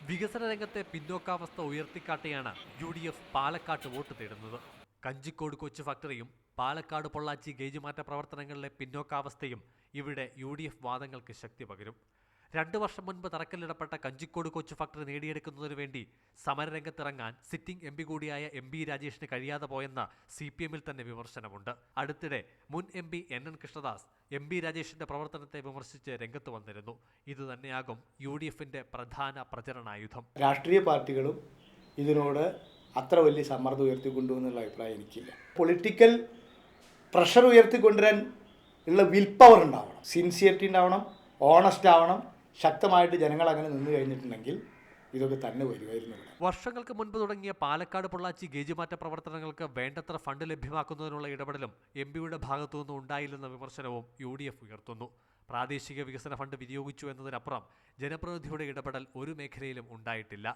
വികസന രംഗത്തെ പിന്നോക്കാവസ്ഥ ഉയർത്തിക്കാട്ടിയാണ് UDF പാലക്കാട്ട് വോട്ട് തേടുന്നത്. കഞ്ചിക്കോട് കൊച്ചു ഫാക്ടറിയും പാലക്കാട് പൊള്ളാച്ചി ഗേജുമാറ്റ പ്രവർത്തനങ്ങളിലെ പിന്നോക്കാവസ്ഥയും ഇവിടെ UDF വാദങ്ങൾക്ക് ശക്തി പകരും. 2 വർഷം മുൻപ് തറക്കല്ലിടപ്പെട്ട കഞ്ചിക്കോട് കൊച്ചു ഫാക്ടറി നേടിയെടുക്കുന്നതിനു വേണ്ടി സമരരംഗത്തിറങ്ങാൻ സിറ്റിംഗ് MP കൂടിയായ MB രാജേഷിന് കഴിയാതെ പോയെന്ന CPM-ൽ തന്നെ വിമർശനമുണ്ട്. അടുത്തിടെ മുൻ MP NN കൃഷ്ണദാസ് MB രാജേഷിന്റെ പ്രവർത്തനത്തെ വിമർശിച്ച് രംഗത്ത് വന്നിരുന്നു. ഇതുതന്നെയാകും UDF-ന്റെ പ്രധാന പ്രചരണായുധം. രാഷ്ട്രീയ പാർട്ടികളും ഇതിനോട് അത്ര വലിയ സമ്മർദ്ദം ഉയർത്തിക്കൊണ്ടുവന്നുള്ള അഭിപ്രായം എനിക്കില്ല. പൊളിറ്റിക്കൽ പ്രഷർ ഉയർത്തിക്കൊണ്ടുവരാൻ ഉള്ള വിൽ പവർ ഉണ്ടാവണം, സിൻസിയറിറ്റി ഉണ്ടാവണം, ഓണസ്റ്റ് ആവണം. ശക്തമായിട്ട് ജനങ്ങൾ അങ്ങനെ നിന്ന് കഴിഞ്ഞിട്ടുണ്ടെങ്കിൽ ഇതൊക്കെ തന്നെ വരുമായിരുന്നു. വർഷങ്ങൾക്ക് മുൻപ് തുടങ്ങിയ പാലക്കാട് പൊള്ളാച്ചി ഗേജുമാറ്റ പ്രവർത്തനങ്ങൾക്ക് വേണ്ടത്ര ഫണ്ട് ലഭ്യമാക്കുന്നതിനുള്ള ഇടപെടലും MPയുടെ ഭാഗത്തുനിന്നും ഉണ്ടായില്ലെന്ന വിമർശനവും UDF ഉയർത്തുന്നു. പ്രാദേശിക വികസന ഫണ്ട് വിനിയോഗിച്ചു എന്നതിനപ്പുറം ജനപ്രതിനിധിയുടെ ഇടപെടൽ ഒരു മേഖലയിലും ഉണ്ടായിട്ടില്ല.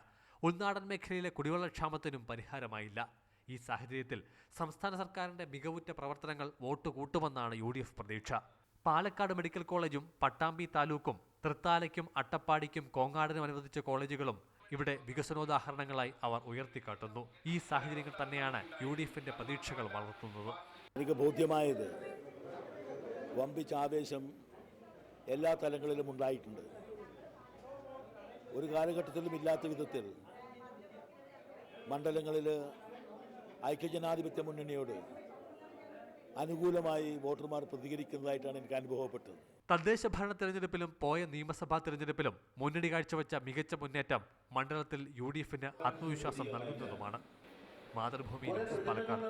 ഉൾനാടൻ മേഖലയിലെ കുടിവെള്ളക്ഷാമത്തിനും പരിഹാരമായില്ല. ഈ സാഹചര്യത്തിൽ സംസ്ഥാന സർക്കാരിന്റെ മികവുറ്റ പ്രവർത്തനങ്ങൾ വോട്ട് കൂട്ടുമെന്നാണ് UDF പ്രതീക്ഷ. പാലക്കാട് മെഡിക്കൽ കോളേജും പട്ടാമ്പി താലൂക്കും തൃത്താലയ്ക്കും അട്ടപ്പാടിക്കും കോങ്ങാടിനും അനുവദിച്ച കോളേജുകളും ഇവിടെ വികസനോദാഹരണങ്ങളായി അവർ ഉയർത്തിക്കാട്ടുന്നു. ഈ സാഹചര്യങ്ങൾ തന്നെയാണ് UDF-ന്റെ പ്രതീക്ഷകൾ വളർത്തുന്നത്. എനിക്ക് ബോധ്യമായത് വമ്പിച്ച ആവേശം എല്ലാ തലങ്ങളിലും ഉണ്ടായിട്ടുണ്ട്. ഒരു കാലഘട്ടത്തിലും ഇല്ലാത്ത വിധത്തിൽ മണ്ഡലങ്ങളിൽ ഐക്യജനാധിപത്യ മുന്നണിയോട് അനുകൂലമായി വോട്ടർമാർ പ്രതികരിക്കുന്നതായിട്ടാണ് എനിക്ക് അനുഭവപ്പെട്ടത്. തദ്ദേശ ഭരണ തെരഞ്ഞെടുപ്പിലും പോയ നിയമസഭാ തെരഞ്ഞെടുപ്പിലും മുന്നണി കാഴ്ചവെച്ച മികച്ച മുന്നേറ്റം മണ്ഡലത്തിൽ UDF-ന് ആത്മവിശ്വാസം നൽകുന്നതുമാണ്. മാതൃഭൂമി ന്യൂസ്, പാലക്കാട്.